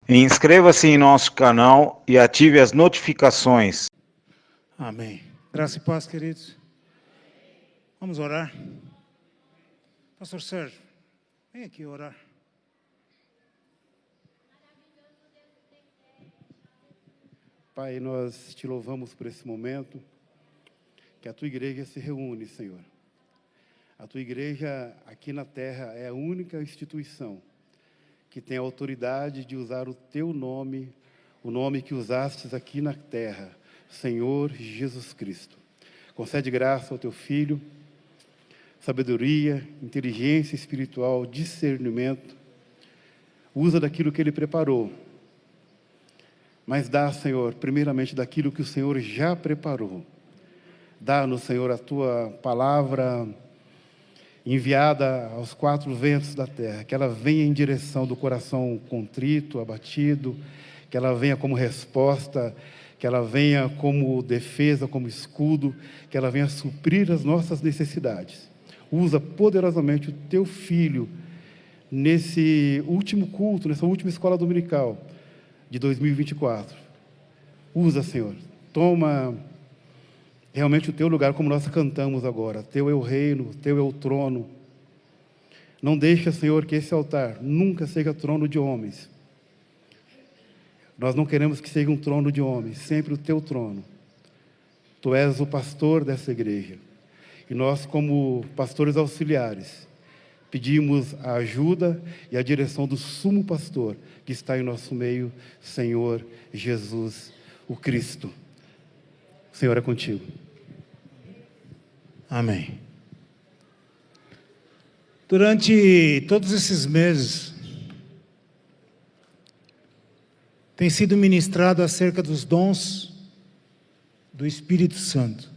Inscreva-se em nosso canal e ative as notificações. Amém. Graça e paz, queridos. Vamos orar. Pastor Sérgio, vem aqui orar. Pai, nós te louvamos por esse momento, que a tua igreja se reúne, Senhor. A tua igreja aqui na terra é a única instituição que tem a autoridade de usar o teu nome, o nome que usastes aqui na terra, Senhor Jesus Cristo. Concede graça ao teu Filho, sabedoria, inteligência espiritual, discernimento. Usa daquilo que Ele preparou. Mas dá, Senhor, primeiramente daquilo que o Senhor já preparou. Dá-nos, Senhor, a tua palavra enviada aos quatro ventos da terra, que ela venha em direção do coração contrito, abatido, que ela venha como resposta, que ela venha como defesa, como escudo, que ela venha suprir as nossas necessidades. Usa poderosamente o teu Filho nesse último culto, nessa última escola dominical de 2024. Usa, Senhor. Toma realmente o teu lugar, como nós cantamos agora. Teu é o reino, teu é o trono. Não deixa, Senhor, que esse altar nunca seja trono de homens. Nós não queremos que seja um trono de homens, sempre o teu trono. Tu és o pastor dessa igreja. E nós, como pastores auxiliares, pedimos a ajuda e a direção do sumo pastor que está em nosso meio, Senhor Jesus, o Cristo. O Senhor é contigo. Amém. Durante todos esses meses, tem sido ministrado acerca dos dons do Espírito Santo.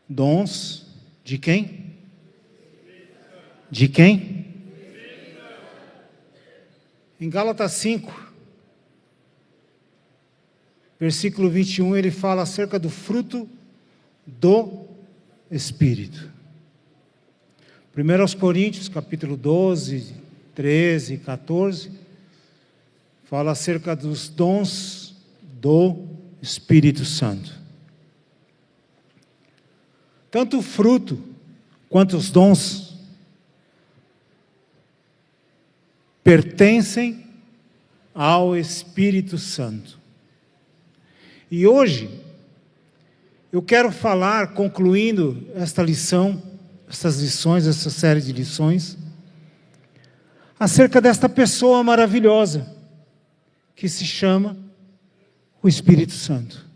Dons de quem? De quem? Em Gálatas 5, versículo 21, ele fala acerca do fruto do Espírito. 1 Coríntios, capítulo 12, 13, 14, fala acerca dos dons do Espírito Santo. Tanto o fruto quanto os dons pertencem ao Espírito Santo. E hoje, eu quero falar, concluindo esta lição, essas lições, essa série de lições, acerca desta pessoa maravilhosa, que se chama o Espírito Santo.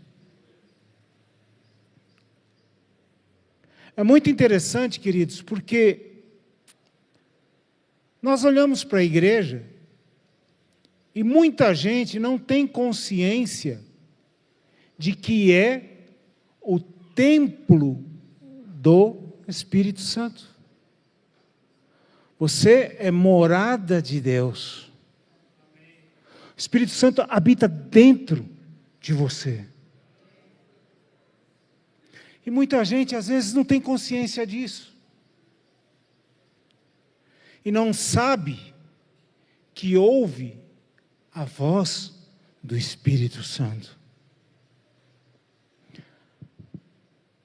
É muito interessante, queridos, porque nós olhamos para a igreja e muita gente não tem consciência de que é o templo do Espírito Santo. Você é morada de Deus. O Espírito Santo habita dentro de você. E muita gente, às vezes, não tem consciência disso. E não sabe que ouve a voz do Espírito Santo.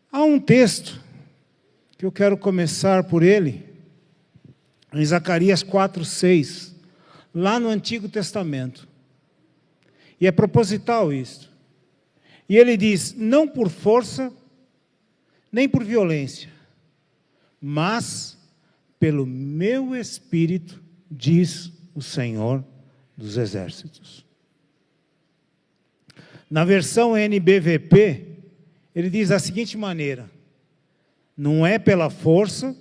Há um texto que eu quero começar por ele, em Zacarias 4:6, lá no Antigo Testamento. E é proposital isso. E ele diz: não por força, nem por violência, mas pelo meu Espírito, diz o Senhor dos Exércitos. Na versão NBVP, ele diz da seguinte maneira: não é pela força,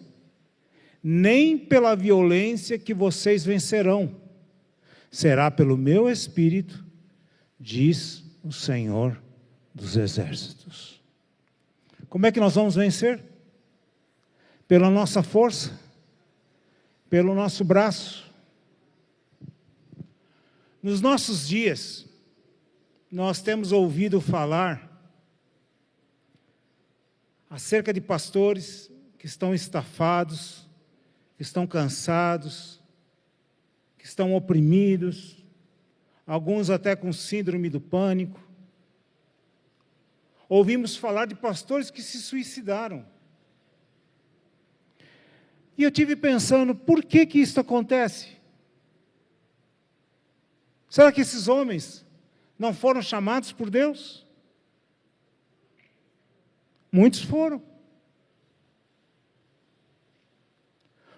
nem pela violência que vocês vencerão, será pelo meu Espírito, diz o Senhor dos Exércitos. Como é que nós vamos vencer? Pela nossa força, pelo nosso braço. Nos nossos dias, nós temos ouvido falar acerca de pastores que estão estafados, que estão cansados, que estão oprimidos, alguns até com síndrome do pânico. Ouvimos falar de pastores que se suicidaram. E eu tive pensando, por que isso acontece? Será que esses homens não foram chamados por Deus? Muitos foram.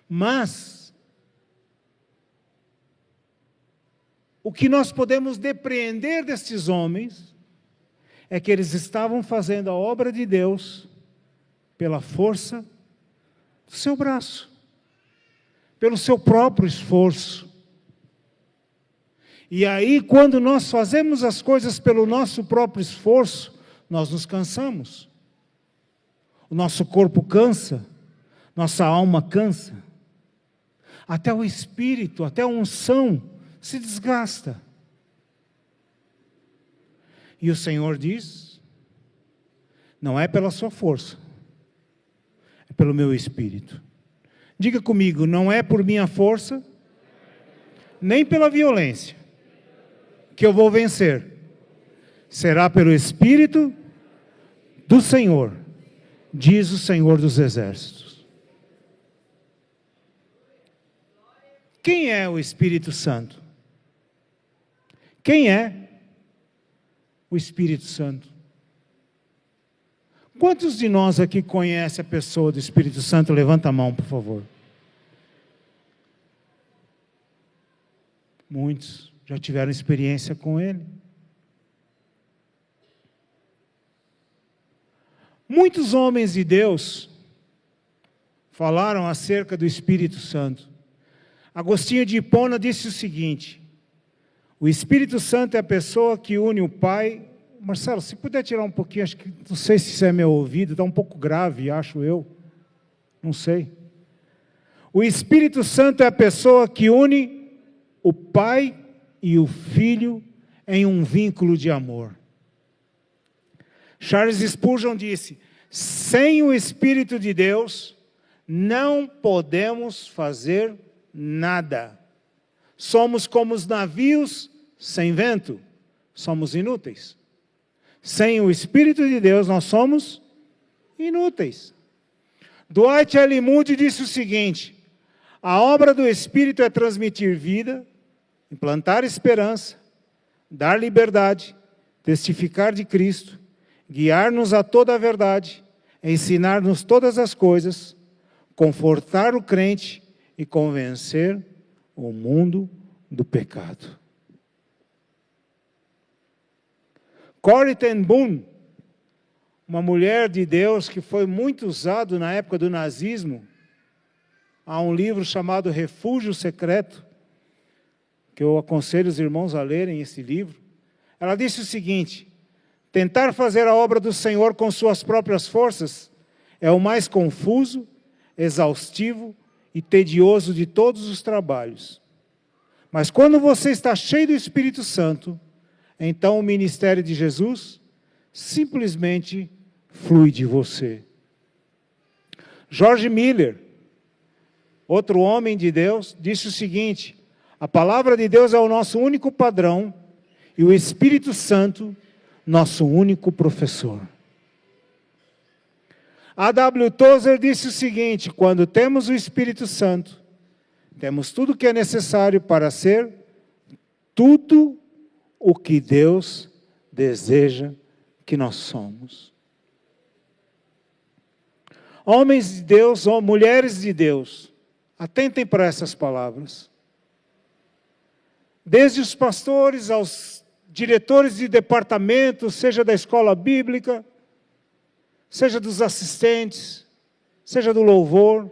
Mas, o que nós podemos depreender destes homens é que eles estavam fazendo a obra de Deus pela força do seu braço, pelo seu próprio esforço. E aí, quando nós fazemos as coisas pelo nosso próprio esforço, nós nos cansamos. O nosso corpo cansa, nossa alma cansa. Até o espírito, até a unção se desgasta. E o Senhor diz, não é pela sua força, é pelo meu espírito. Diga comigo, não é por minha força, nem pela violência, que eu vou vencer. Será pelo Espírito do Senhor, diz o Senhor dos Exércitos. Quem é o Espírito Santo? Quem é o Espírito Santo? Quantos de nós aqui conhecem a pessoa do Espírito Santo? Levanta a mão, por favor. Muitos já tiveram experiência com ele. Muitos homens de Deus falaram acerca do Espírito Santo. Agostinho de Hipona disse o seguinte: o Espírito Santo é a pessoa que une o Pai. Marcelo, se puder tirar um pouquinho, acho que não sei se isso é meu ouvido, está um pouco grave, acho eu. Não sei. O Espírito Santo é a pessoa que une o Pai e o Filho em um vínculo de amor. Charles Spurgeon disse: sem o Espírito de Deus, não podemos fazer nada. Somos como os navios sem vento, somos inúteis. Sem o Espírito de Deus, nós somos inúteis. Dwight L. Moody disse o seguinte: a obra do Espírito é transmitir vida, implantar esperança, dar liberdade, testificar de Cristo, guiar-nos a toda a verdade, ensinar-nos todas as coisas, confortar o crente e convencer o mundo do pecado. Corrie ten Boom, uma mulher de Deus que foi muito usado na época do nazismo, há um livro chamado Refúgio Secreto, que eu aconselho os irmãos a lerem esse livro. Ela disse o seguinte: tentar fazer a obra do Senhor com suas próprias forças é o mais confuso, exaustivo e tedioso de todos os trabalhos. Mas quando você está cheio do Espírito Santo, então o ministério de Jesus simplesmente flui de você. George Miller, outro homem de Deus, disse o seguinte: a palavra de Deus é o nosso único padrão e o Espírito Santo, nosso único professor. A.W. Tozer disse o seguinte: quando temos o Espírito Santo, temos tudo o que é necessário para ser tudo o que Deus deseja que nós somos. Homens de Deus, ou mulheres de Deus, atentem para essas palavras. Desde os pastores aos diretores de departamento, seja da escola bíblica, seja dos assistentes, seja do louvor,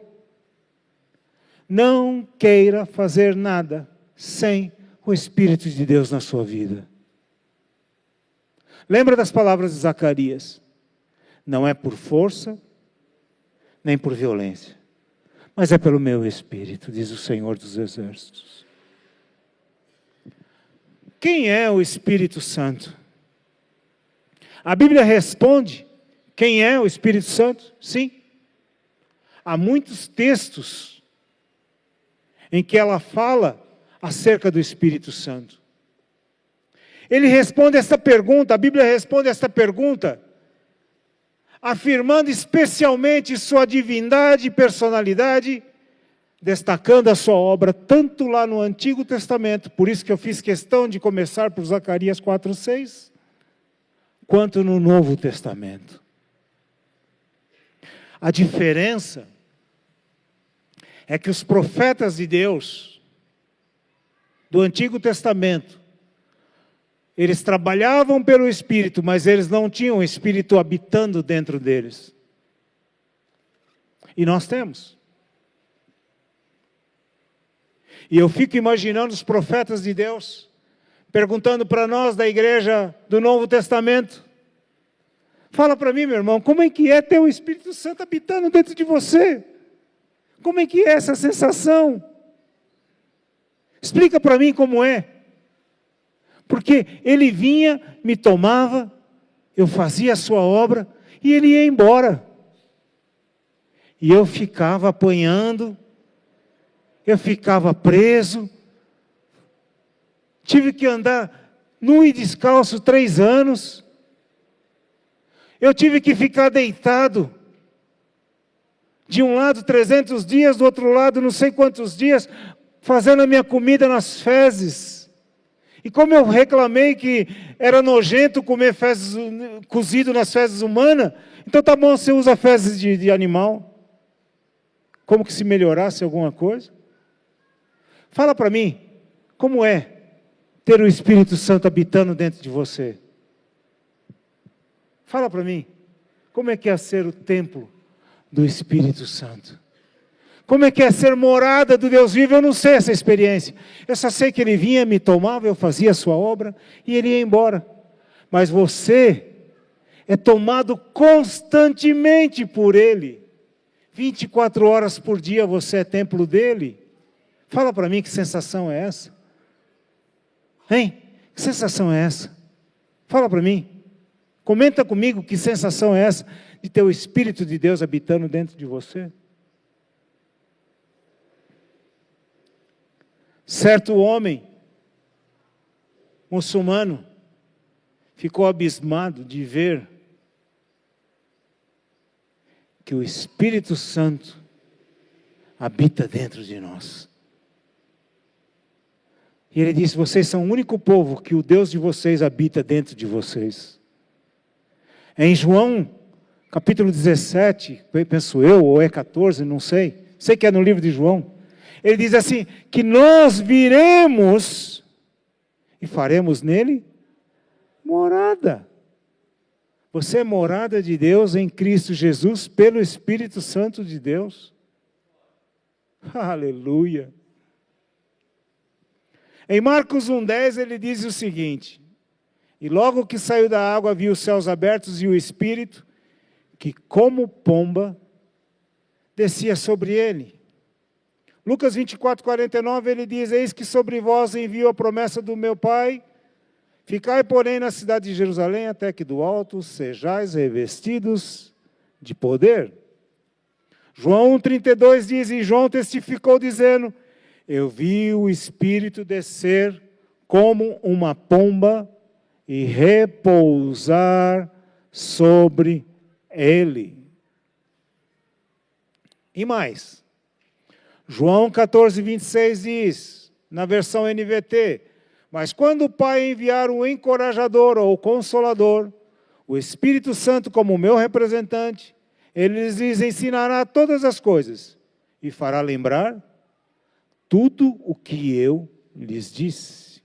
não queira fazer nada sem o Espírito de Deus na sua vida. Lembra das palavras de Zacarias: não é por força, nem por violência, mas é pelo meu Espírito, diz o Senhor dos Exércitos. Quem é o Espírito Santo? A Bíblia responde: quem é o Espírito Santo? Sim. Há muitos textos em que ela fala acerca do Espírito Santo. Ele responde esta pergunta, a Bíblia responde esta pergunta, afirmando especialmente sua divindade e personalidade, destacando a sua obra tanto lá no Antigo Testamento, por isso que eu fiz questão de começar por Zacarias 4:6, quanto no Novo Testamento. A diferença é que os profetas de Deus do Antigo Testamento, eles trabalhavam pelo Espírito, mas eles não tinham o Espírito habitando dentro deles. E nós temos. E eu fico imaginando os profetas de Deus, perguntando para nós da igreja do Novo Testamento, fala para mim, meu irmão, como é que é ter o Espírito Santo habitando dentro de você? Como é que é essa sensação? Explica para mim como é. Porque ele vinha, me tomava, eu fazia a sua obra e ele ia embora. E eu ficava apanhando, eu ficava preso, tive que andar nu e descalço 3 anos, eu tive que ficar deitado, de um lado 300 dias, do outro lado não sei quantos dias, fazendo a minha comida nas fezes. E como eu reclamei que era nojento comer fezes cozido nas fezes humanas, então tá bom, você usa fezes de animal. Como que se melhorasse alguma coisa? Fala para mim, como é ter o Espírito Santo habitando dentro de você? Fala para mim, como é que é ser o templo do Espírito Santo? Como é que é ser morada do Deus vivo? Eu não sei essa experiência. Eu só sei que ele vinha, me tomava, eu fazia a sua obra e ele ia embora. Mas você é tomado constantemente por ele. 24 horas por dia você é templo dele. Fala para mim que sensação é essa? Hein? Que sensação é essa? Fala para mim. Comenta comigo que sensação é essa de ter o Espírito de Deus habitando dentro de você. Certo homem, muçulmano, ficou abismado de ver que o Espírito Santo habita dentro de nós. E ele disse, vocês são o único povo que o Deus de vocês habita dentro de vocês. Em João, capítulo 17, penso eu, ou é 14, não sei. Sei que é no livro de João. Ele diz assim, que nós viremos e faremos nele morada. Você é morada de Deus em Cristo Jesus, pelo Espírito Santo de Deus. Aleluia. Em Marcos 1,10 ele diz o seguinte, e logo que saiu da água viu os céus abertos e o Espírito, que como pomba, descia sobre ele. Lucas 24:49 ele diz, eis que sobre vós envio a promessa do meu Pai, ficai porém na cidade de Jerusalém, até que do alto sejais revestidos de poder. João 1,32 diz, e João testificou dizendo, eu vi o Espírito descer como uma pomba e repousar sobre ele. E mais, João 14:26 diz, na versão NVT, mas quando o Pai enviar o encorajador ou o consolador, o Espírito Santo como meu representante, ele lhes ensinará todas as coisas e fará lembrar tudo o que eu lhes disse.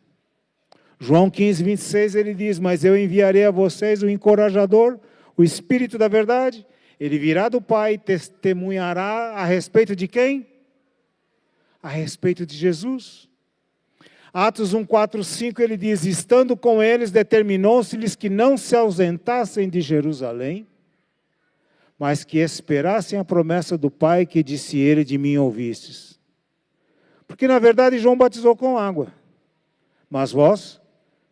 João 15:26 ele diz, mas eu enviarei a vocês o encorajador, o Espírito da verdade, ele virá do Pai e testemunhará a respeito de quem? A respeito de Jesus. Atos 1:4-5 ele diz, estando com eles, determinou-se-lhes que não se ausentassem de Jerusalém, mas que esperassem a promessa do Pai que disse ele, de mim ouvistes. Porque na verdade João batizou com água, mas vós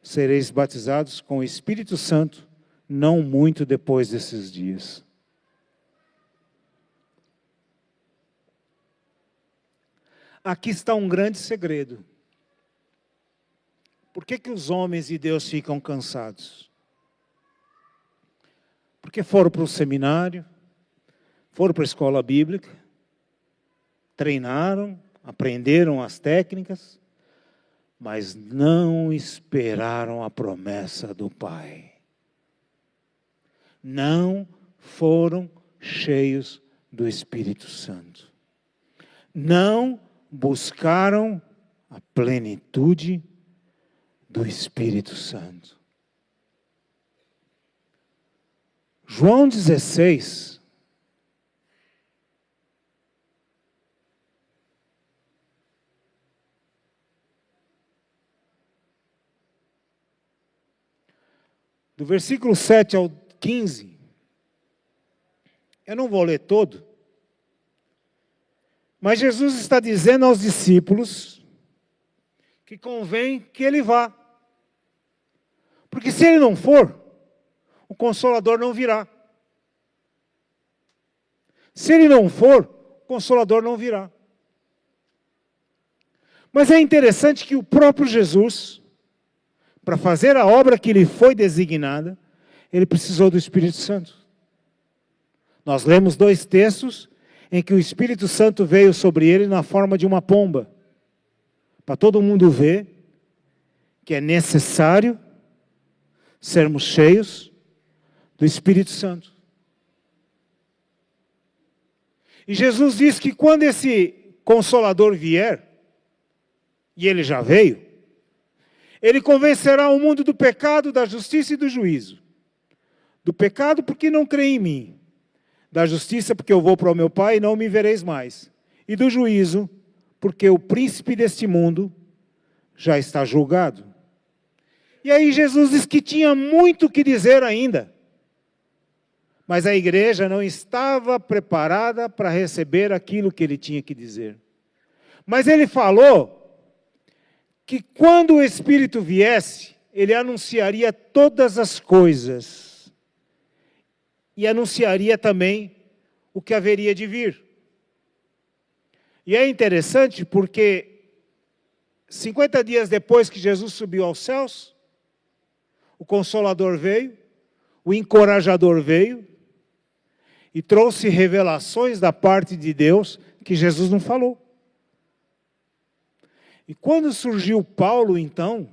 sereis batizados com o Espírito Santo, não muito depois desses dias. Aqui está um grande segredo. Por que os homens de Deus ficam cansados? Porque foram para o seminário, foram para a escola bíblica, treinaram, aprenderam as técnicas, mas não esperaram a promessa do Pai. Não foram cheios do Espírito Santo. Não buscaram a plenitude do Espírito Santo. João 16, do versículo 7 ao 15, eu não vou ler todo, mas Jesus está dizendo aos discípulos que convém que ele vá. Porque se ele não for, o Consolador não virá. Se ele não for, o Consolador não virá. Mas é interessante que o próprio Jesus, para fazer a obra que lhe foi designada, ele precisou do Espírito Santo. Nós lemos 2 textos em que o Espírito Santo veio sobre ele na forma de uma pomba, para todo mundo ver que é necessário sermos cheios do Espírito Santo. E Jesus diz que quando esse Consolador vier, e ele já veio, ele convencerá o mundo do pecado, da justiça e do juízo. Do pecado porque não crê em mim. Da justiça porque eu vou para o meu Pai e não me vereis mais. E do juízo porque o príncipe deste mundo já está julgado. E aí Jesus diz que tinha muito o que dizer ainda. Mas a igreja não estava preparada para receber aquilo que ele tinha que dizer. Mas ele falou que quando o Espírito viesse, ele anunciaria todas as coisas. E anunciaria também o que haveria de vir. E é interessante porque 50 dias depois que Jesus subiu aos céus, o Consolador veio, o Encorajador veio, e trouxe revelações da parte de Deus que Jesus não falou. E quando surgiu Paulo, então,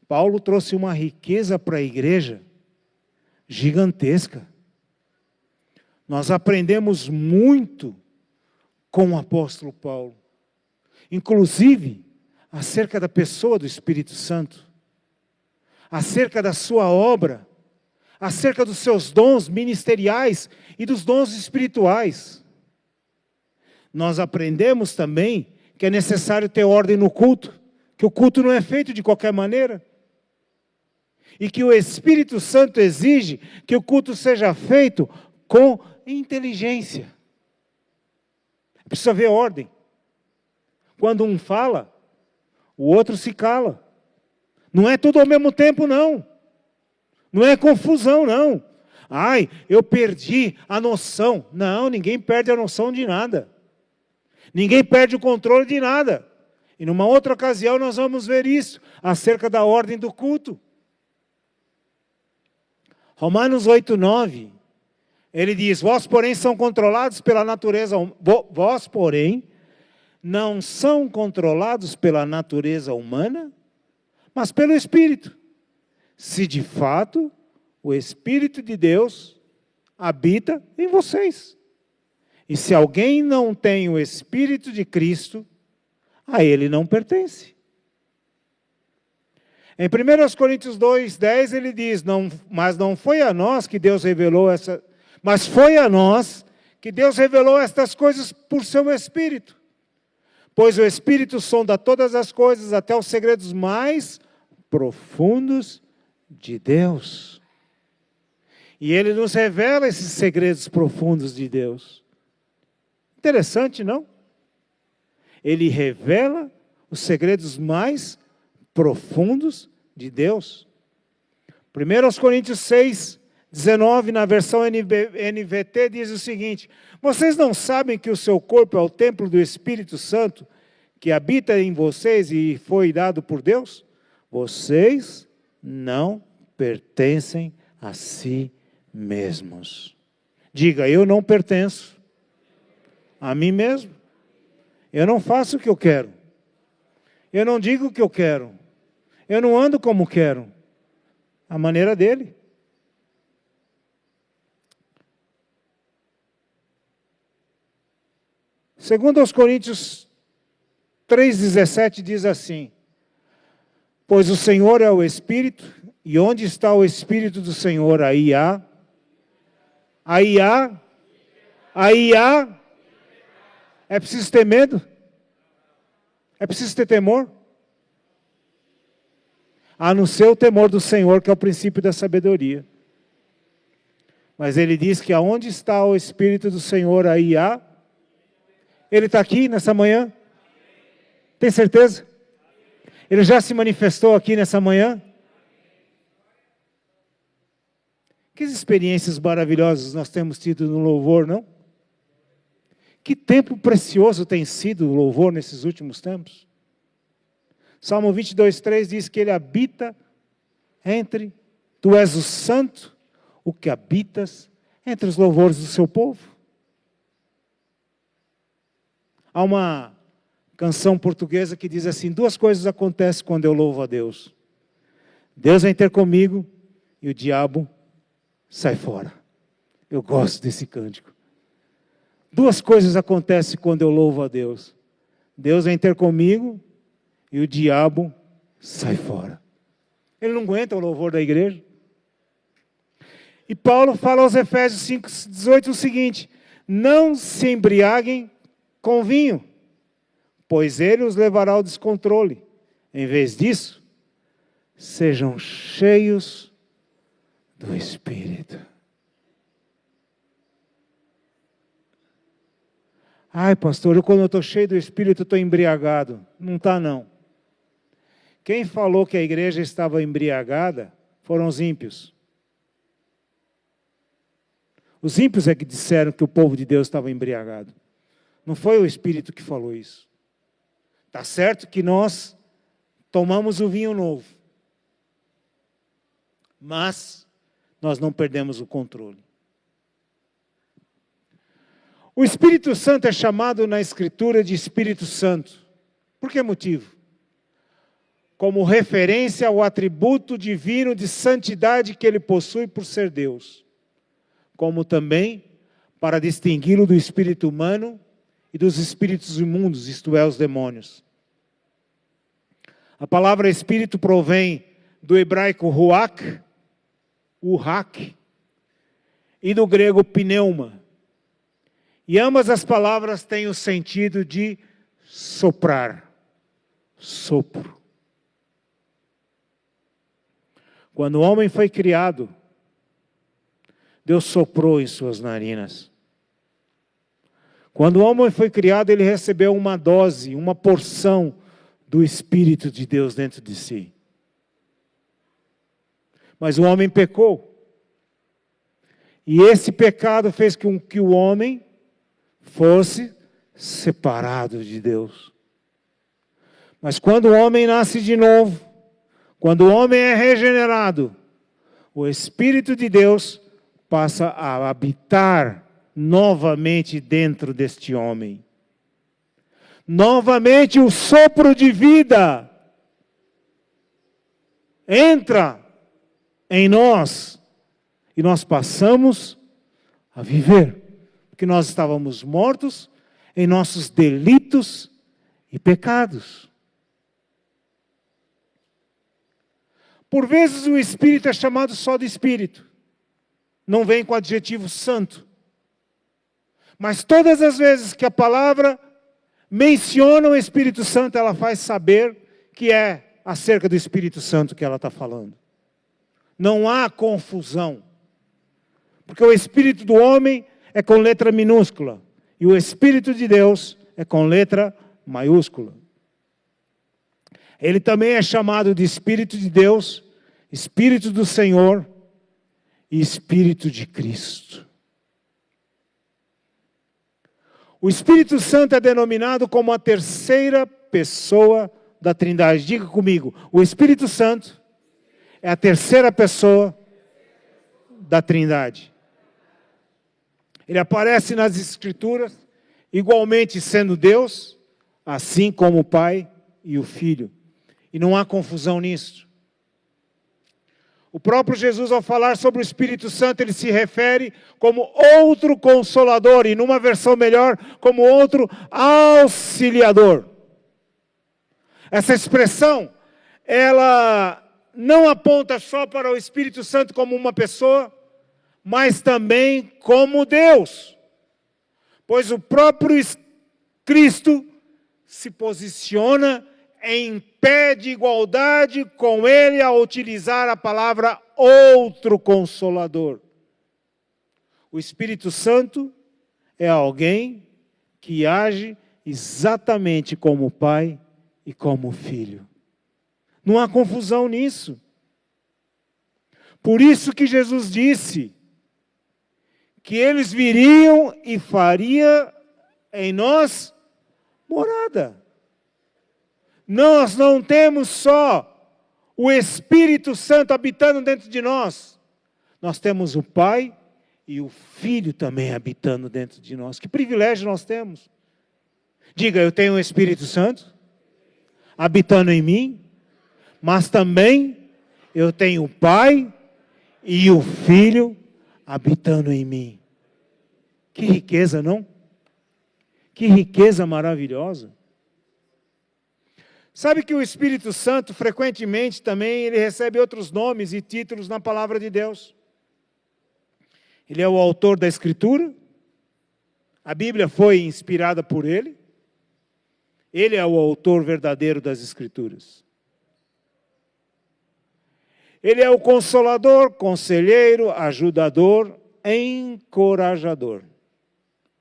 Paulo trouxe uma riqueza para a igreja gigantesca. Nós aprendemos muito com o apóstolo Paulo, inclusive acerca da pessoa do Espírito Santo, acerca da sua obra, acerca dos seus dons ministeriais e dos dons espirituais. Nós aprendemos também que é necessário ter ordem no culto, que o culto não é feito de qualquer maneira, e que o Espírito Santo exige que o culto seja feito com inteligência. Precisa haver ordem. Quando um fala, o outro se cala. Não é tudo ao mesmo tempo, não. Não é confusão, não. Ai, eu perdi a noção. Não, ninguém perde a noção de nada. Ninguém perde o controle de nada. E numa outra ocasião nós vamos ver isso, acerca da ordem do culto. Romanos 8:9, ele diz, vós, porém, são controlados pela natureza, vós, porém, não são controlados pela natureza humana, mas pelo Espírito. Se de fato o Espírito de Deus habita em vocês. E se alguém não tem o Espírito de Cristo, a ele não pertence. Em 1 Coríntios 2:10 ele diz, mas não foi a nós que Deus revelou mas foi a nós que Deus revelou estas coisas por seu Espírito. Pois o Espírito sonda todas as coisas, até os segredos mais profundos de Deus. E ele nos revela esses segredos profundos de Deus. Interessante, não? Ele revela os segredos mais profundos de Deus. 1 Coríntios 6:19, na versão NVT, diz o seguinte, vocês não sabem que o seu corpo é o templo do Espírito Santo, que habita em vocês e foi dado por Deus? Vocês não pertencem a si mesmos. Diga, eu não pertenço a mim mesmo. Eu não faço o que eu quero. Eu não digo o que eu quero. Eu não ando como quero. A maneira dele. Segundo aos Coríntios 3,17 diz assim: pois o Senhor é o Espírito, e onde está o Espírito do Senhor, aí há. É preciso ter medo? É preciso ter temor? A não ser o temor do Senhor, que é o princípio da sabedoria. Mas ele diz que aonde está o Espírito do Senhor, aí há. Ele está aqui nessa manhã? Tem certeza? Ele já se manifestou aqui nessa manhã? Que experiências maravilhosas nós temos tido no louvor, não? Que tempo precioso tem sido o louvor nesses últimos tempos. Salmo 22:3 diz que ele habita entre, tu és o santo, o que habitas entre os louvores do seu povo. Há uma canção portuguesa que diz assim: duas coisas acontecem quando eu louvo a Deus. Deus vem ter comigo e o diabo sai fora. Eu gosto desse cântico. Duas coisas acontecem quando eu louvo a Deus. Deus vem ter comigo e o diabo sai fora. Ele não aguenta o louvor da igreja. E Paulo fala aos Efésios 5:18 o seguinte: não se embriaguem com vinho, pois ele os levará ao descontrole. Em vez disso, sejam cheios do Espírito. Ai, pastor, quando eu estou cheio do Espírito, estou embriagado. Não está, não. Quem falou que a igreja estava embriagada foram os ímpios. Os ímpios é que disseram que o povo de Deus estava embriagado. Não foi o Espírito que falou isso. Está certo que nós tomamos o vinho novo. Mas nós não perdemos o controle. O Espírito Santo é chamado na Escritura de Espírito Santo. Por que motivo? Como referência ao atributo divino de santidade que ele possui por ser Deus. Como também para distingui-lo do espírito humano e dos espíritos imundos, isto é, os demônios. A palavra espírito provém do hebraico ruach, e do grego pneuma. E ambas as palavras têm o sentido de soprar, sopro. Quando o homem foi criado, Deus soprou em suas narinas. Quando o homem foi criado, ele recebeu uma dose, uma porção do Espírito de Deus dentro de si. Mas o homem pecou. E esse pecado fez com que o homem fosse separado de Deus. Mas quando o homem nasce de novo, quando o homem é regenerado, o Espírito de Deus passa a habitar novamente dentro deste homem. Novamente o sopro de vida entra em nós e nós passamos a viver. Porque nós estávamos mortos em nossos delitos e pecados. Por vezes o Espírito é chamado só de Espírito. Não vem com o adjetivo santo. Mas todas as vezes que a palavra menciona o Espírito Santo, ela faz saber que é acerca do Espírito Santo que ela está falando. Não há confusão. Porque o Espírito do homem é com letra minúscula. E o Espírito de Deus é com letra maiúscula. Ele também é chamado de Espírito de Deus, Espírito do Senhor e Espírito de Cristo. O Espírito Santo é denominado como a terceira pessoa da Trindade. Diga comigo, o Espírito Santo é a terceira pessoa da Trindade. Ele aparece nas Escrituras, igualmente sendo Deus, assim como o Pai e o Filho. E não há confusão nisso. O próprio Jesus, ao falar sobre o Espírito Santo, ele se refere como outro consolador, e numa versão melhor, como outro auxiliador. Essa expressão, ela não aponta só para o Espírito Santo como uma pessoa, mas também como Deus. Pois o próprio Cristo se posiciona em pé de igualdade com Ele ao utilizar a palavra outro consolador. O Espírito Santo é alguém que age exatamente como o Pai e como o Filho. Não há confusão nisso. Por isso que Jesus disse que eles viriam e faria em nós morada. Nós não temos só o Espírito Santo habitando dentro de nós. Nós temos o Pai e o Filho também habitando dentro de nós. Que privilégio nós temos. Diga, eu tenho o Espírito Santo habitando em mim, mas também eu tenho o Pai e o Filho habitando em mim. Que riqueza, não? Que riqueza maravilhosa. Sabe que o Espírito Santo, frequentemente também, ele recebe outros nomes e títulos na palavra de Deus. Ele é o autor da Escritura. A Bíblia foi inspirada por ele. Ele é o autor verdadeiro das Escrituras. Ele é o consolador, conselheiro, ajudador, encorajador.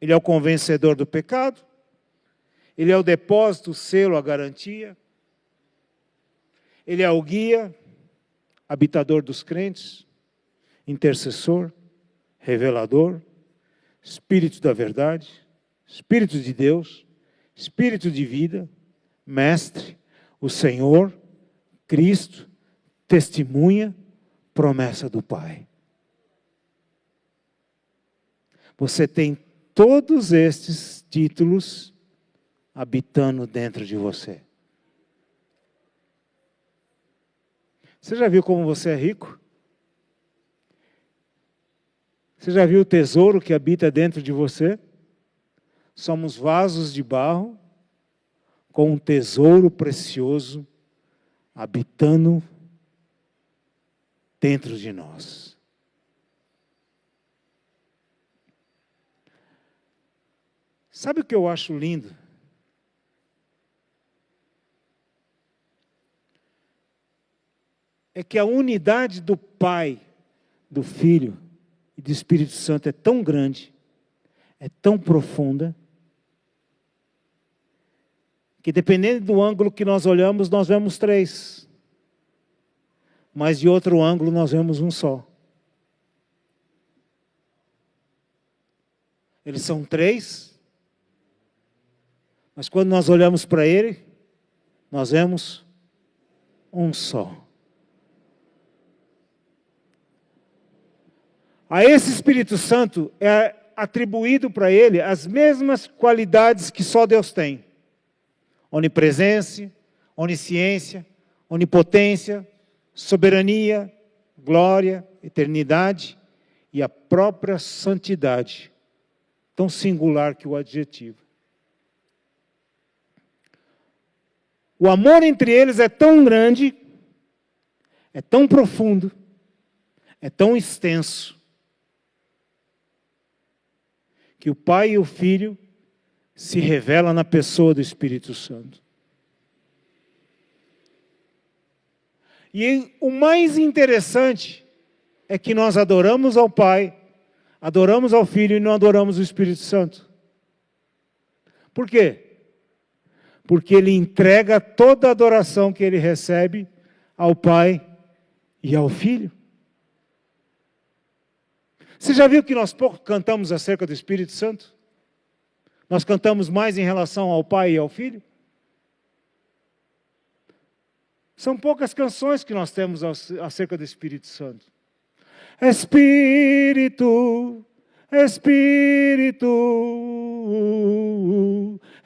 Ele é o convencedor do pecado. Ele é o depósito, o selo, a garantia. Ele é o guia, habitador dos crentes, intercessor, revelador, Espírito da verdade, Espírito de Deus, Espírito de vida, Mestre, o Senhor, Cristo, testemunha, promessa do Pai. Você tem todos estes títulos habitando dentro de você. Você já viu como você é rico? Você já viu o tesouro que habita dentro de você? Somos vasos de barro com um tesouro precioso habitando dentro de nós. Sabe o que eu acho lindo? É que a unidade do Pai, do Filho e do Espírito Santo é tão grande, é tão profunda, que dependendo do ângulo que nós olhamos, nós vemos três. Mas de outro ângulo nós vemos um só. Eles são três, mas quando nós olhamos para ele, nós vemos um só. A esse Espírito Santo é atribuído para ele as mesmas qualidades que só Deus tem. Onipresença, onisciência, onipotência, soberania, glória, eternidade e a própria santidade. Tão singular que o adjetivo. O amor entre eles é tão grande, é tão profundo, é tão extenso, que o Pai e o Filho se revelam na pessoa do Espírito Santo. E o mais interessante é que nós adoramos ao Pai, adoramos ao Filho e não adoramos o Espírito Santo. Por quê? Porque ele entrega toda a adoração que ele recebe ao Pai e ao Filho. Você já viu que nós pouco cantamos acerca do Espírito Santo? Nós cantamos mais em relação ao Pai e ao Filho? São poucas canções que nós temos acerca do Espírito Santo. Espírito, Espírito,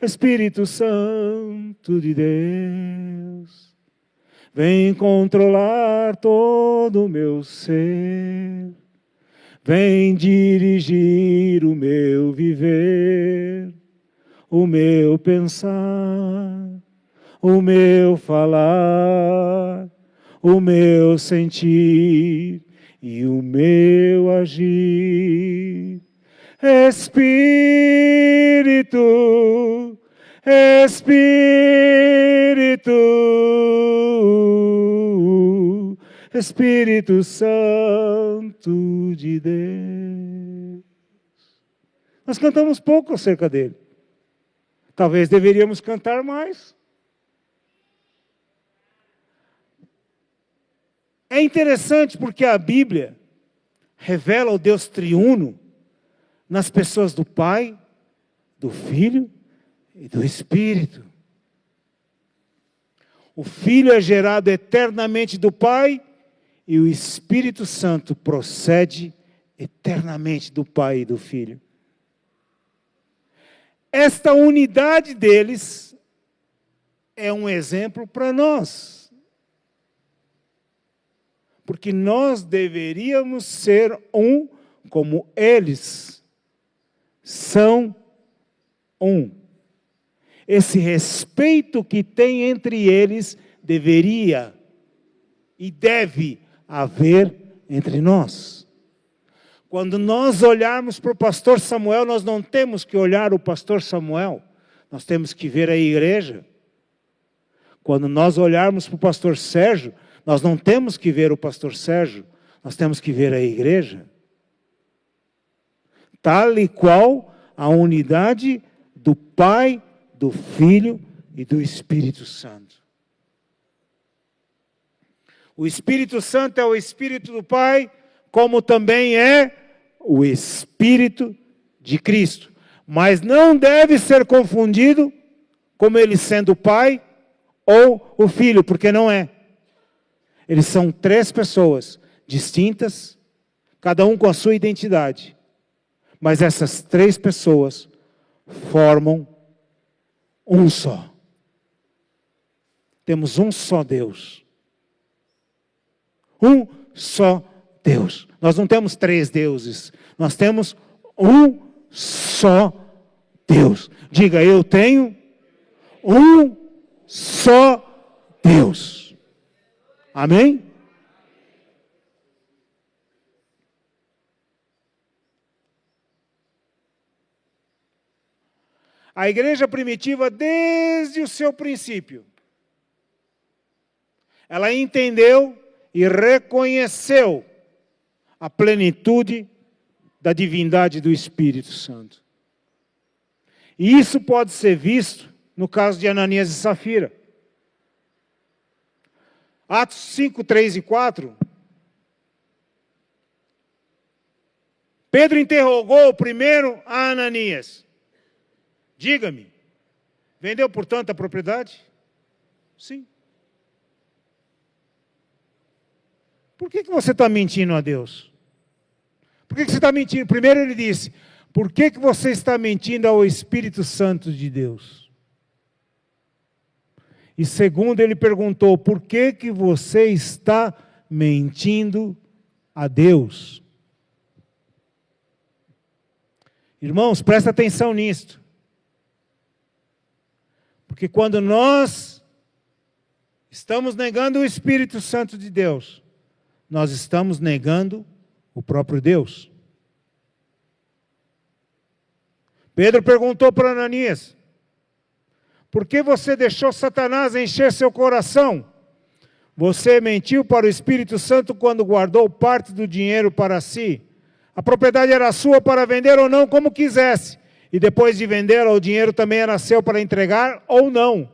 Espírito Santo de Deus, vem controlar todo o meu ser, vem dirigir o meu viver, o meu pensar, o meu falar, o meu sentir e o meu agir. Espírito, Espírito, Espírito Santo de Deus. Nós cantamos pouco acerca dele. Talvez deveríamos cantar mais. É interessante porque a Bíblia revela o Deus triuno nas pessoas do Pai, do Filho e do Espírito. O Filho é gerado eternamente do Pai e o Espírito Santo procede eternamente do Pai e do Filho. Esta unidade deles é um exemplo para nós. Porque nós deveríamos ser um como eles são um. Esse respeito que tem entre eles deveria e deve haver entre nós. Quando nós olharmos para o pastor Samuel, nós não temos que olhar o pastor Samuel, nós temos que ver a igreja. Quando nós olharmos para o pastor Sérgio, nós não temos que ver o pastor Sérgio, nós temos que ver a igreja. Tal e qual a unidade do Pai, do Filho e do Espírito Santo. O Espírito Santo é o Espírito do Pai, como também é o Espírito de Cristo. Mas não deve ser confundido como ele sendo o Pai ou o Filho, porque não é. Eles são três pessoas distintas, cada um com a sua identidade. Mas essas três pessoas formam um só. Temos um só Deus. Um só Deus. Nós não temos três deuses. Nós temos um só Deus. Diga, eu tenho um só Deus. Amém? A igreja primitiva, desde o seu princípio, ela entendeu e reconheceu a plenitude da divindade do Espírito Santo. E isso pode ser visto no caso de Ananias e Safira. Atos 5, 3 e 4. Pedro interrogou primeiro a Ananias. Diga-me, vendeu por tanta propriedade? Sim. Por que você está mentindo a Deus? Por que você está mentindo? Primeiro ele disse, por que você está mentindo ao Espírito Santo de Deus? E segundo, ele perguntou, por que você está mentindo a Deus? Irmãos, presta atenção nisto. Porque quando nós estamos negando o Espírito Santo de Deus, nós estamos negando o próprio Deus. Pedro perguntou para Ananias, por que você deixou Satanás encher seu coração? Você mentiu para o Espírito Santo quando guardou parte do dinheiro para si. A propriedade era sua para vender ou não, como quisesse. E depois de vendê-la, o dinheiro também era seu para entregar ou não.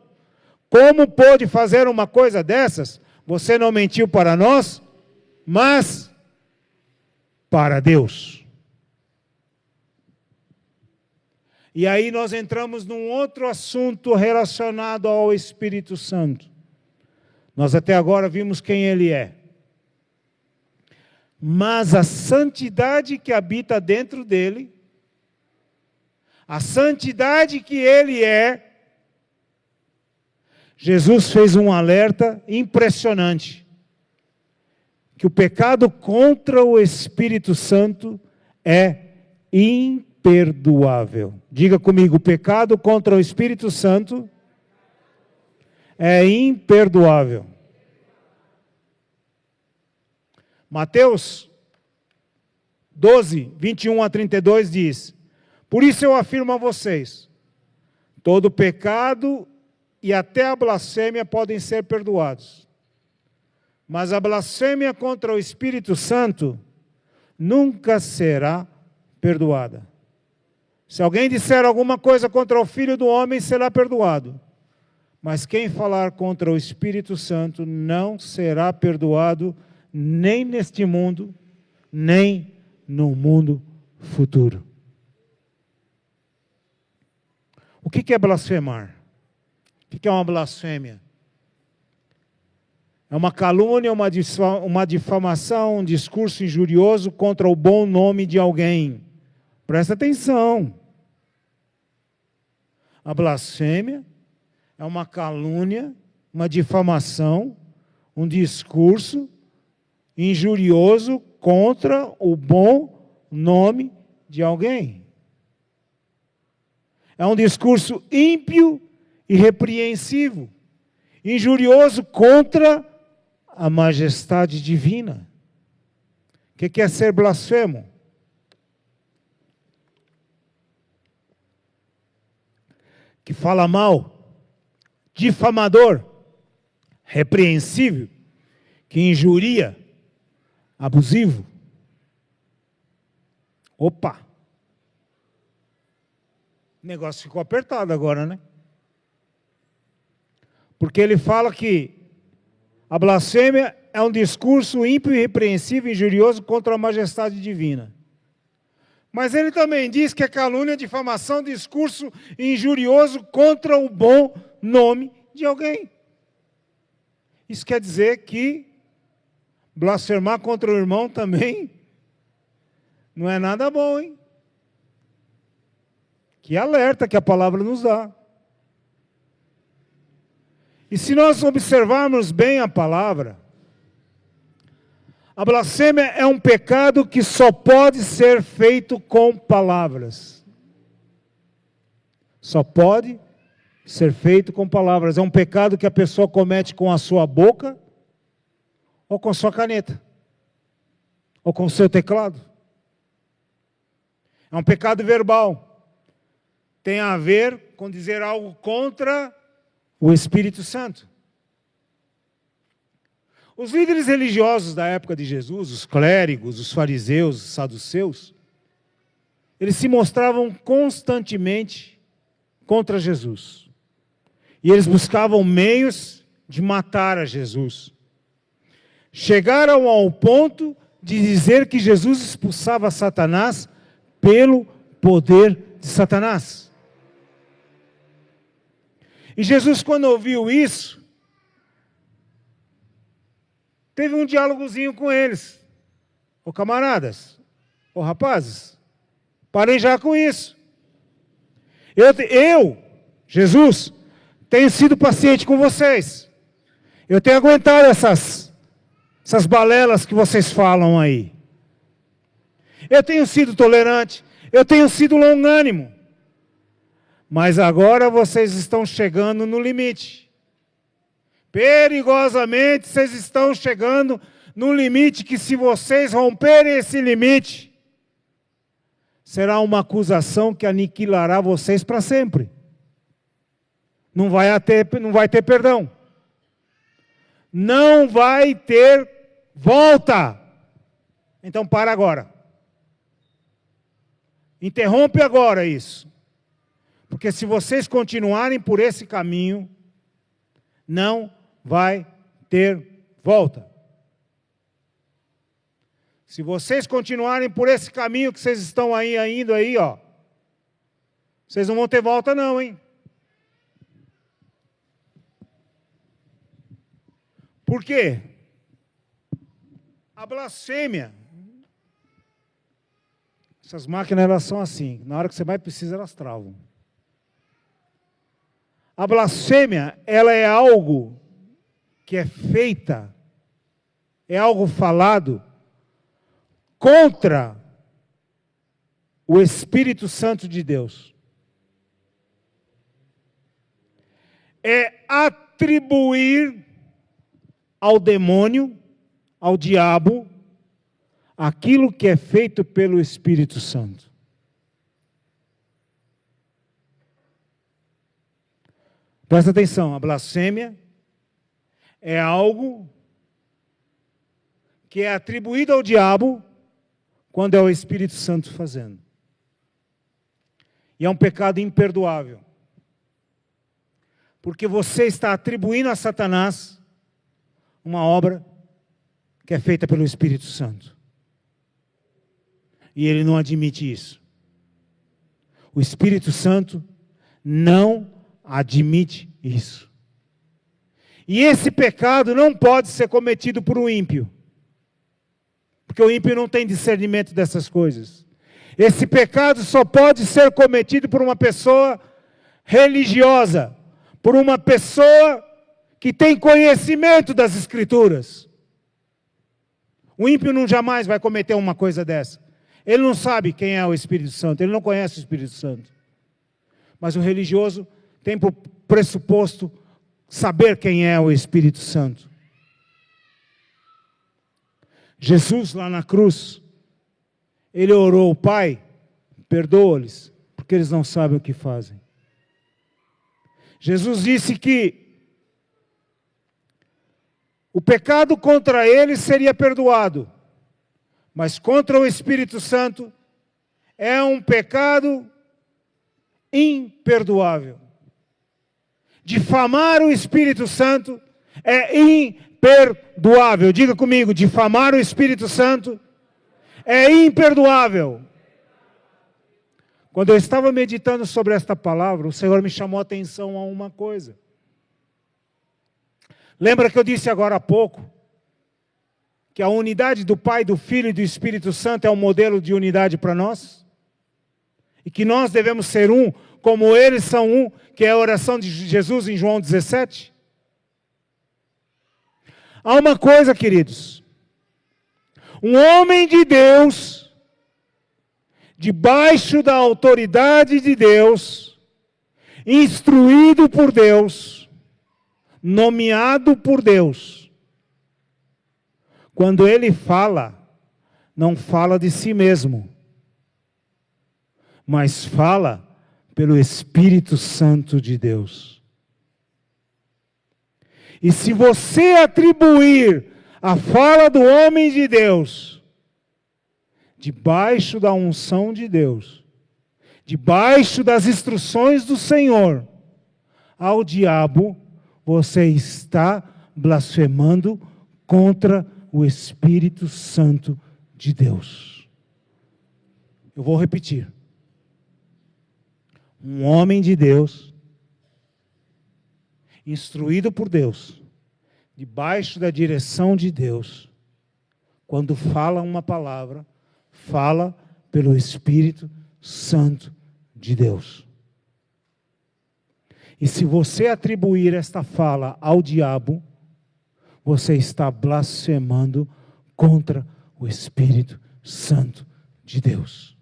Como pôde fazer uma coisa dessas? Você não mentiu para nós, mas para Deus. E aí nós entramos num outro assunto relacionado ao Espírito Santo. Nós até agora vimos quem Ele é. Mas a santidade que habita dentro dele, a santidade que Ele é, Jesus fez um alerta impressionante, que o pecado contra o Espírito Santo é imperdoável. Diga comigo, o pecado contra o Espírito Santo é imperdoável. Mateus 12, 21 a 32 diz: por isso eu afirmo a vocês, todo pecado e até a blasfêmia podem ser perdoados. Mas a blasfêmia contra o Espírito Santo nunca será perdoada. Se alguém disser alguma coisa contra o Filho do Homem, será perdoado. Mas quem falar contra o Espírito Santo não será perdoado nem neste mundo, nem no mundo futuro. O que é blasfemar? O que é uma blasfêmia? É uma calúnia, uma difamação, um discurso injurioso contra o bom nome de alguém. Presta atenção. A blasfêmia é uma calúnia, uma difamação, um discurso injurioso contra o bom nome de alguém. É um discurso ímpio e repreensível, injurioso contra a majestade divina. O que é ser blasfemo? Que fala mal, difamador, repreensível, que injuria, abusivo. Opa! O negócio ficou apertado agora, né? Porque ele fala que a blasfêmia é um discurso ímpio, irrepreensível e injurioso contra a majestade divina. Mas ele também diz que é calúnia, difamação, discurso injurioso contra o bom nome de alguém. Isso quer dizer que blasfemar contra o irmão também não é nada bom, hein? Que alerta que a palavra nos dá. E se nós observarmos bem a palavra, a blasfêmia é um pecado que só pode ser feito com palavras. Só pode ser feito com palavras. É um pecado que a pessoa comete com a sua boca, ou com a sua caneta, ou com o seu teclado. É um pecado verbal. Tem a ver com dizer algo contra o Espírito Santo. Os líderes religiosos da época de Jesus, os clérigos, os fariseus, os saduceus, eles se mostravam constantemente contra Jesus. E eles buscavam meios de matar a Jesus. Chegaram ao ponto de dizer que Jesus expulsava Satanás pelo poder de Satanás. E Jesus, quando ouviu isso, teve um diálogozinho com eles. Ô camaradas, ô rapazes, parem já com isso. Eu, Jesus, tenho sido paciente com vocês. Eu tenho aguentado essas balelas que vocês falam aí. Eu tenho sido tolerante, eu tenho sido longânimo. Mas agora vocês estão chegando no limite. Perigosamente vocês estão chegando no limite que, se vocês romperem esse limite, será uma acusação que aniquilará vocês para sempre. Não vai ter perdão. Não vai ter volta. Então para agora. Interrompe agora isso. Porque se vocês continuarem por esse caminho, não vai ter volta. Se vocês continuarem por esse caminho que vocês estão indo aí, ó, vocês não vão ter volta não, hein? Por quê? A blasfêmia. Essas máquinas, elas são assim. Na hora que você mais precisa, elas travam. A blasfêmia, ela é algo que é feita, é algo falado contra o Espírito Santo de Deus. É atribuir ao demônio, ao diabo, aquilo que é feito pelo Espírito Santo. Presta atenção, a blasfêmia é algo que é atribuído ao diabo quando é o Espírito Santo fazendo. E é um pecado imperdoável. Porque você está atribuindo a Satanás uma obra que é feita pelo Espírito Santo. E ele não admite isso. O Espírito Santo não admite isso. E esse pecado não pode ser cometido por um ímpio. Porque o ímpio não tem discernimento dessas coisas. Esse pecado só pode ser cometido por uma pessoa religiosa, por uma pessoa que tem conhecimento das Escrituras. O ímpio não jamais vai cometer uma coisa dessa. Ele não sabe quem é o Espírito Santo, ele não conhece o Espírito Santo. Mas o religioso tem por pressuposto saber quem é o Espírito Santo. Jesus lá na cruz, ele orou: Pai, perdoa-lhes, porque eles não sabem o que fazem. Jesus disse que o pecado contra eles seria perdoado, mas contra o Espírito Santo é um pecado imperdoável. Difamar o Espírito Santo é imperdoável. Diga comigo, difamar o Espírito Santo é imperdoável. Quando eu estava meditando sobre esta palavra, o Senhor me chamou a atenção a uma coisa. Lembra que eu disse agora há pouco que a unidade do Pai, do Filho e do Espírito Santo é um modelo de unidade para nós? E que nós devemos ser um, como eles são um, que é a oração de Jesus em João 17? Há uma coisa, queridos. Um homem de Deus, debaixo da autoridade de Deus, instruído por Deus, nomeado por Deus, quando ele fala, não fala de si mesmo, mas fala pelo Espírito Santo de Deus. E se você atribuir a fala do homem de Deus, debaixo da unção de Deus, debaixo das instruções do Senhor, ao diabo, você está blasfemando contra o Espírito Santo de Deus. Eu vou repetir. Um homem de Deus, instruído por Deus, debaixo da direção de Deus, quando fala uma palavra, fala pelo Espírito Santo de Deus. E se você atribuir esta fala ao diabo, você está blasfemando contra o Espírito Santo de Deus.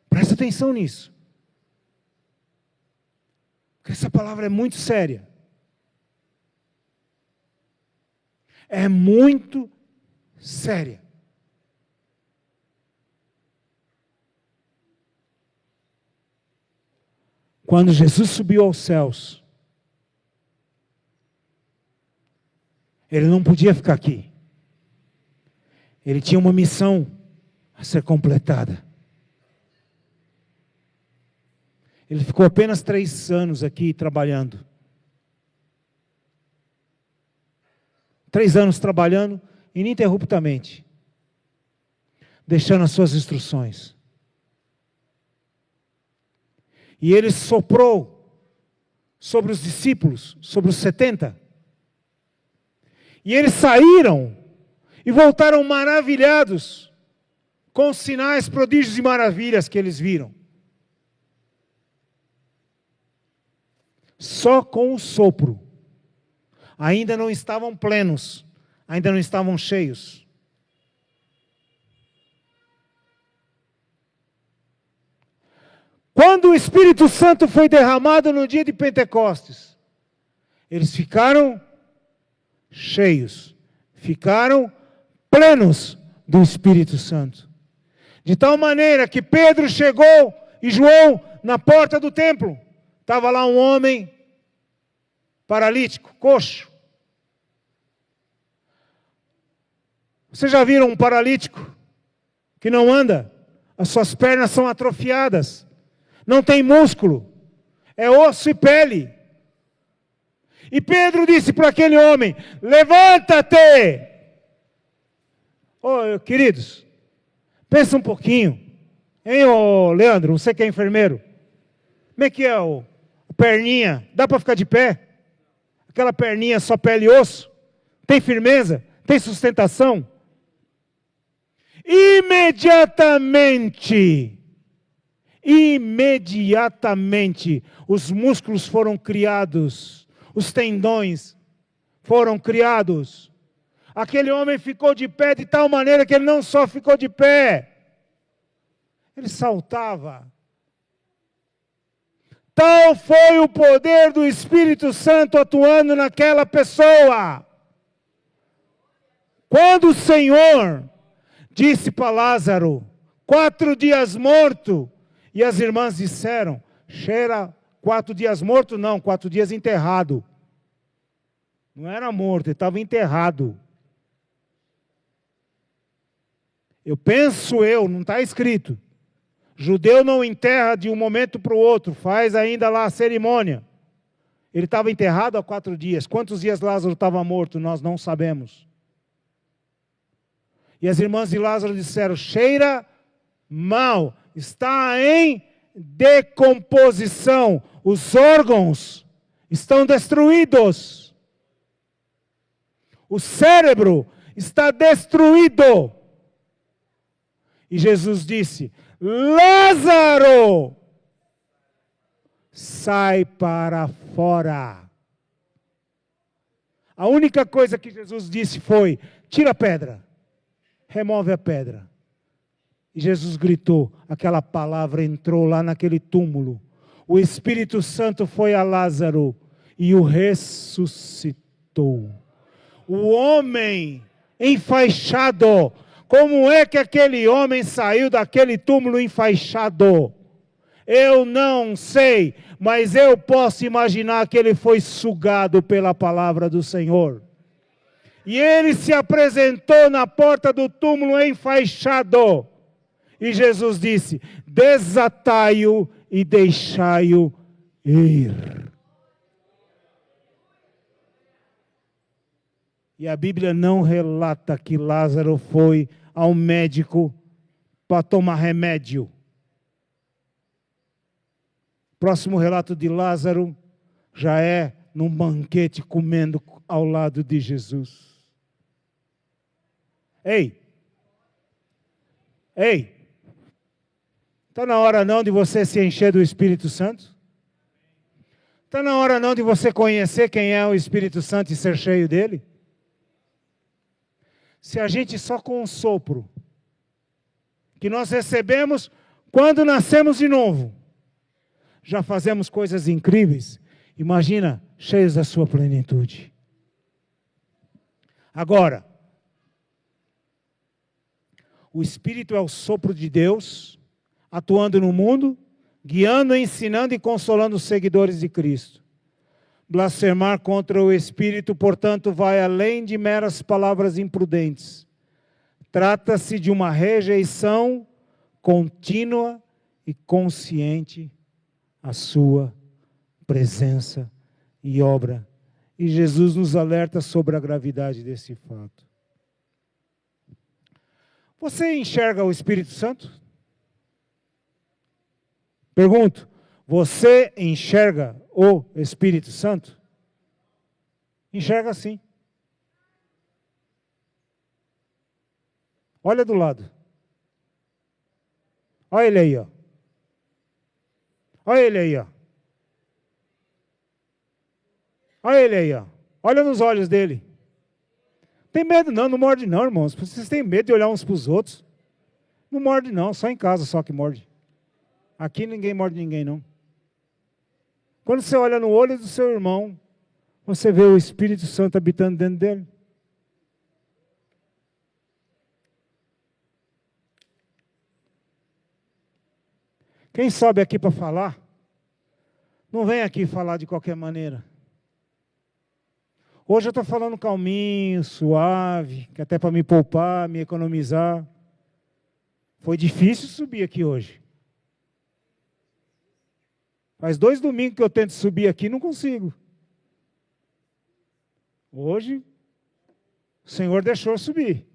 Presta atenção nisso. Porque essa palavra é muito séria. É muito séria. Quando Jesus subiu aos céus, ele não podia ficar aqui. Ele tinha uma missão a ser completada. Ele ficou apenas 3 anos aqui trabalhando. 3 anos trabalhando ininterruptamente, deixando as suas instruções. E ele soprou sobre os discípulos, sobre os 70, E eles saíram e voltaram maravilhados com os sinais, prodígios e maravilhas que eles viram. Só com o sopro. Ainda não estavam plenos, ainda não estavam cheios. Quando o Espírito Santo foi derramado no dia de Pentecostes, eles ficaram cheios, ficaram plenos do Espírito Santo. De tal maneira que Pedro chegou e João na porta do templo. Estava lá um homem paralítico, coxo. Vocês já viram um paralítico que não anda? As suas pernas são atrofiadas. Não tem músculo. É osso e pele. E Pedro disse para aquele homem: levanta-te! Oh, queridos, pensa um pouquinho. Hein, ô Leandro, você que é enfermeiro? Como é que é a perninha? Dá para ficar de pé? Aquela perninha só pele e osso? Tem firmeza? Tem sustentação? Imediatamente, os músculos foram criados, os tendões foram criados. Aquele homem ficou de pé de tal maneira que ele não só ficou de pé, ele saltava. Tal foi o poder do Espírito Santo atuando naquela pessoa. Quando o Senhor disse para Lázaro, 4 dias morto, e as irmãs disseram, cheira 4 dias morto? Não, 4 dias enterrado. Não era morto, ele estava enterrado. Não está escrito. Judeu não enterra de um momento para o outro, faz ainda lá a cerimônia. Ele estava enterrado há 4 dias. Quantos dias Lázaro estava morto? Nós não sabemos. E as irmãs de Lázaro disseram, cheira mal, está em decomposição, os órgãos estão destruídos, o cérebro está destruído. E Jesus disse, Lázaro, sai para fora. A única coisa que Jesus disse foi, tira a pedra. Remove a pedra. E Jesus gritou, aquela palavra entrou lá naquele túmulo. O Espírito Santo foi a Lázaro e o ressuscitou. O homem enfaixado. Como é que aquele homem saiu daquele túmulo enfaixado? Eu não sei, mas eu posso imaginar que ele foi sugado pela palavra do Senhor. E ele se apresentou na porta do túmulo enfaixado. E Jesus disse, desatai-o e deixai-o ir. E a Bíblia não relata que Lázaro foi ao médico para tomar remédio. Próximo relato de Lázaro já é num banquete comendo ao lado de Jesus. Ei, está na hora não de você se encher do Espírito Santo? Está na hora não de você conhecer quem é o Espírito Santo e ser cheio dele? Se a gente só com um sopro, que nós recebemos quando nascemos de novo, já fazemos coisas incríveis, imagina, cheios da sua plenitude. Agora, o Espírito é o sopro de Deus, atuando no mundo, guiando, ensinando e consolando os seguidores de Cristo. Blasfemar contra o Espírito, portanto, vai além de meras palavras imprudentes. Trata-se de uma rejeição contínua e consciente à sua presença e obra. E Jesus nos alerta sobre a gravidade desse fato. Você enxerga o Espírito Santo? Pergunto, você enxerga o Espírito Santo? Enxerga sim. Olha do lado. Olha ele aí, ó. Olha ele aí, ó. Olha ele aí, ó. Olha nos olhos dele. Tem medo não, não morde não, irmãos. Vocês têm medo de olhar uns para os outros. Não morde não, só em casa só que morde. Aqui ninguém morde ninguém não. Quando você olha no olho do seu irmão, você vê o Espírito Santo habitando dentro dele. Quem sobe aqui para falar, não vem aqui falar de qualquer maneira. Hoje eu estou falando calminho, suave, que até para me poupar, me economizar. Foi difícil subir aqui hoje. Faz 2 domingos que eu tento subir aqui e não consigo. Hoje, o Senhor deixou eu subir.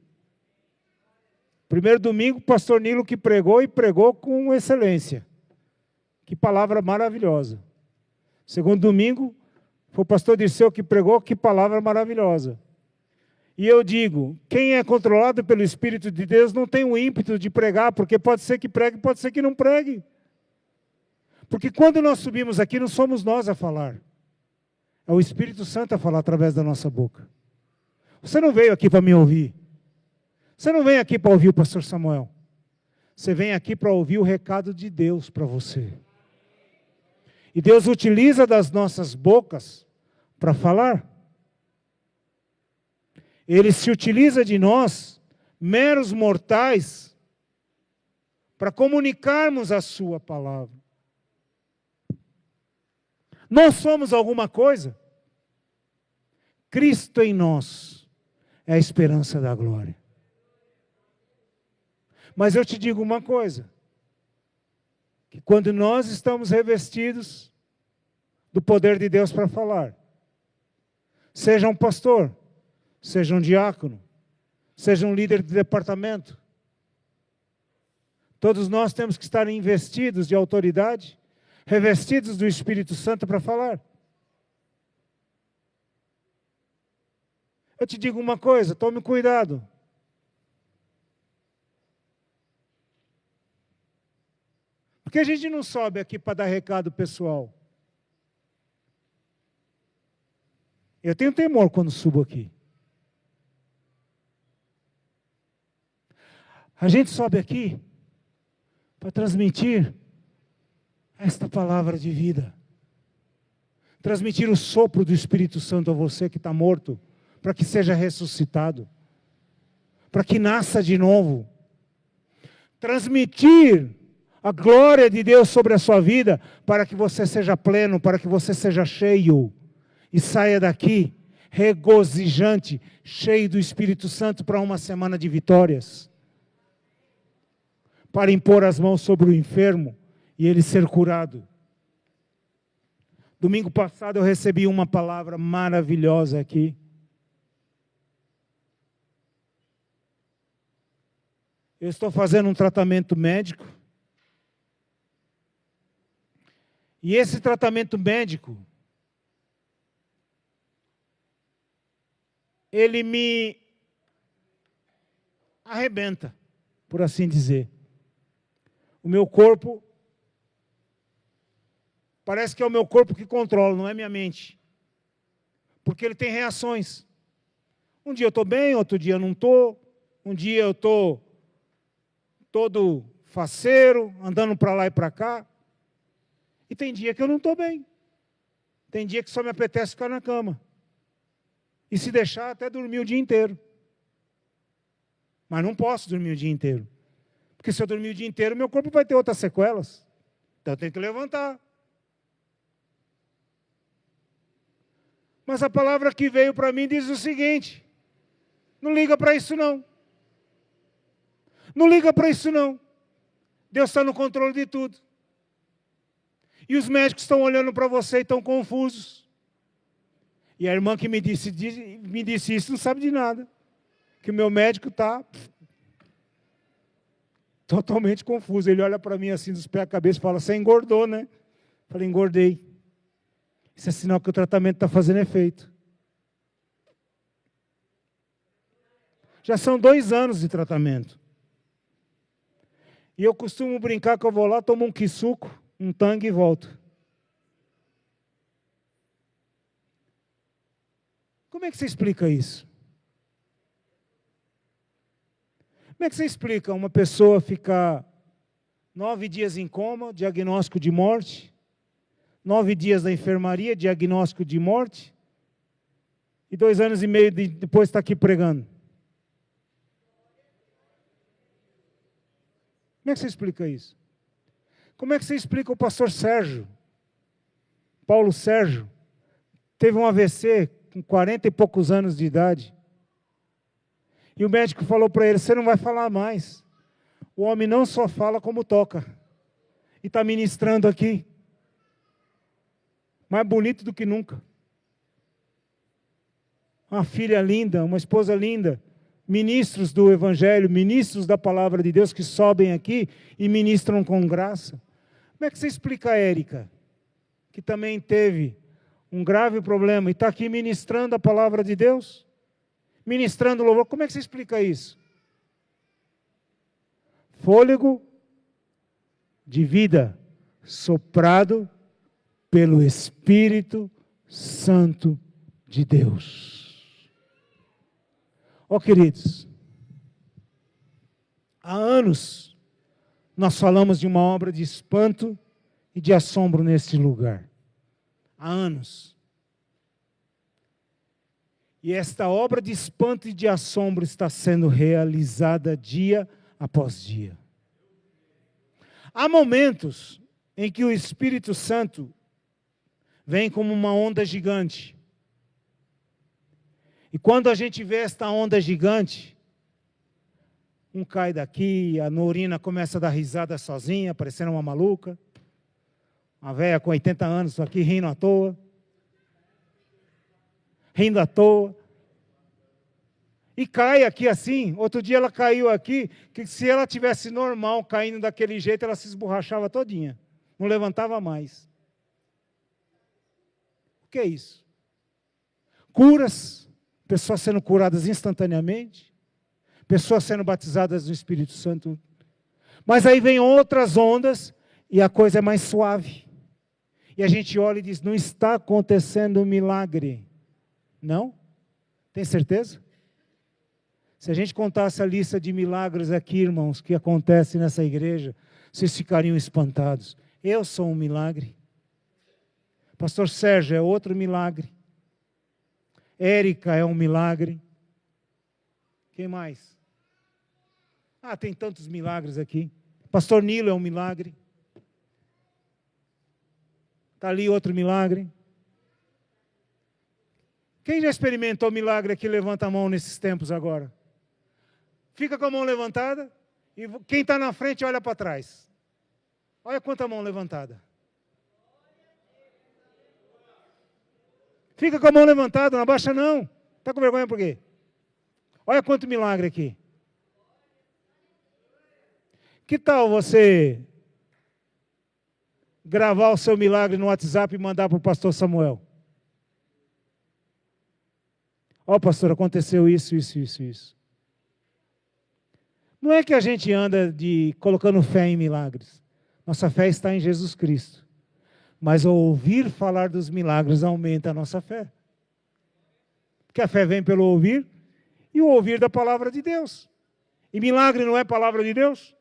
Primeiro domingo, o pastor Nilo que pregou e pregou com excelência. Que palavra maravilhosa. Segundo domingo, foi o pastor Dirceu que pregou, que palavra maravilhosa. E eu digo, quem é controlado pelo Espírito de Deus não tem o ímpeto de pregar, porque pode ser que pregue, pode ser que não pregue. Porque quando nós subimos aqui, não somos nós a falar. É o Espírito Santo a falar através da nossa boca. Você não veio aqui para me ouvir. Você não vem aqui para ouvir o pastor Samuel. Você vem aqui para ouvir o recado de Deus para você. E Deus utiliza das nossas bocas para falar. Ele se utiliza de nós, meros mortais, para comunicarmos a sua palavra. Nós somos alguma coisa? Cristo em nós é a esperança da glória. Mas eu te digo uma coisa, que quando nós estamos revestidos do poder de Deus para falar, seja um pastor, seja um diácono, seja um líder de departamento, todos nós temos que estar investidos de autoridade, revestidos do Espírito Santo para falar. Eu te digo uma coisa, tome cuidado. Porque a gente não sobe aqui para dar recado pessoal. Eu tenho temor quando subo aqui. A gente sobe aqui para transmitir esta palavra de vida. Transmitir o sopro do Espírito Santo a você que está morto, para que seja ressuscitado, para que nasça de novo. Transmitir a glória de Deus sobre a sua vida, para que você seja pleno, para que você seja cheio, e saia daqui regozijante, cheio do Espírito Santo para uma semana de vitórias, para impor as mãos sobre o enfermo e ele ser curado. Domingo passado eu recebi uma palavra maravilhosa aqui. Eu estou fazendo um tratamento médico. E esse tratamento médico, ele me arrebenta, por assim dizer. O meu corpo, parece que é o meu corpo que controla, não é minha mente. Porque ele tem reações. Um dia eu estou bem, outro dia eu não estou. Um dia eu estou todo faceiro, andando para lá e para cá. E tem dia que eu não estou bem. Tem dia que só me apetece ficar na cama. E se deixar, até dormir o dia inteiro. Mas não posso dormir o dia inteiro. Porque se eu dormir o dia inteiro, meu corpo vai ter outras sequelas. Então eu tenho que levantar. Mas a palavra que veio para mim diz o seguinte: não liga para isso não. Não liga para isso não. Deus está no controle de tudo. E os médicos estão olhando para você e estão confusos. E a irmã que me disse isso não sabe de nada. Que o meu médico está totalmente confuso. Ele olha para mim assim, dos pés à cabeça, e fala: você engordou, né? Eu falei: engordei. Isso é sinal que o tratamento está fazendo efeito. Já são 2 anos de tratamento. E eu costumo brincar que eu vou lá, tomo um quisuco, um tangue e volto. Como é que você explica isso? Como é que você explica uma pessoa ficar 9 dias em coma, diagnóstico de morte, 9 dias na enfermaria, diagnóstico de morte, e 2 anos e meio depois está aqui pregando? Como é que você explica isso? Como é que você explica o pastor Sérgio? Paulo Sérgio teve um AVC com 40 e poucos anos de idade. E o médico falou para ele, você não vai falar mais. O homem não só fala como toca. E está ministrando aqui. Mais bonito do que nunca. Uma filha linda, uma esposa linda. Ministros do Evangelho, ministros da Palavra de Deus que sobem aqui e ministram com graça. Como é que você explica a Érica, que também teve um grave problema e está aqui ministrando a Palavra de Deus? Ministrando louvor, como é que você explica isso? Fôlego de vida soprado pelo Espírito Santo de Deus. Ó, queridos, há anos nós falamos de uma obra de espanto e de assombro neste lugar. Há anos. E esta obra de espanto e de assombro está sendo realizada dia após dia. Há momentos em que o Espírito Santo vem como uma onda gigante. E quando a gente vê esta onda gigante, um cai daqui, a Norina começa a dar risada sozinha, parecendo uma maluca. Uma velha com 80 anos aqui rindo à toa. Rindo à toa. E cai aqui assim. Outro dia ela caiu aqui, que se ela tivesse normal, caindo daquele jeito, ela se esborrachava todinha. Não levantava mais. O que é isso? Curas, pessoas sendo curadas instantaneamente, pessoas sendo batizadas no Espírito Santo. Mas aí vem outras ondas e a coisa é mais suave. E a gente olha e diz, não está acontecendo um milagre. Não? Tem certeza? Se a gente contasse a lista de milagres aqui, irmãos, que acontece nessa igreja, vocês ficariam espantados. Eu sou um milagre. Pastor Sérgio é outro milagre. Érica é um milagre. Quem mais? Ah, tem tantos milagres aqui. Pastor Nilo é um milagre. Está ali outro milagre. Quem já experimentou milagre aqui, levanta a mão nesses tempos agora. Fica com a mão levantada e quem está na frente olha para trás. Olha quanta mão levantada. Fica com a mão levantada, não abaixa não. Está com vergonha por quê? Olha quanto milagre aqui. Que tal você gravar o seu milagre no WhatsApp e mandar para o pastor Samuel? Ó, pastor, aconteceu isso. Não é que a gente anda colocando fé em milagres. Nossa fé está em Jesus Cristo. Mas ouvir falar dos milagres aumenta a nossa fé. Porque a fé vem pelo ouvir e o ouvir da palavra de Deus. E milagre não é palavra de Deus?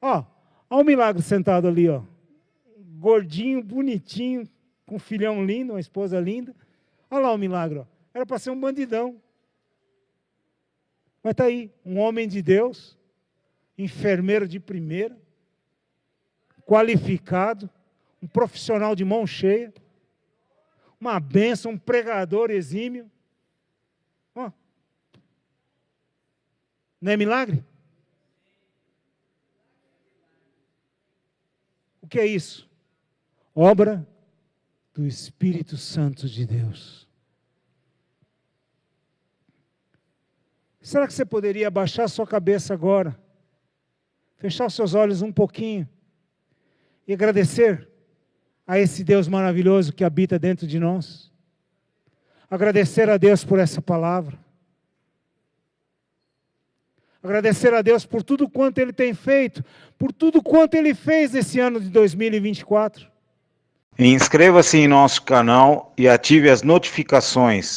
Ó o milagre sentado ali, ó. Gordinho, bonitinho, com um filhão lindo, uma esposa linda. Olha lá o milagre, ó. Era para ser um bandidão. Mas está aí, um homem de Deus, enfermeiro de primeira, qualificado, um profissional de mão cheia, uma bênção, um pregador exímio. Ó. Não é milagre? O que é isso? Obra do Espírito Santo de Deus. Será que você poderia abaixar sua cabeça agora? Fechar os seus olhos um pouquinho e agradecer a esse Deus maravilhoso que habita dentro de nós? Agradecer a Deus por essa palavra. Agradecer a Deus por tudo quanto Ele tem feito, por tudo quanto Ele fez nesse ano de 2024. Inscreva-se em nosso canal e ative as notificações.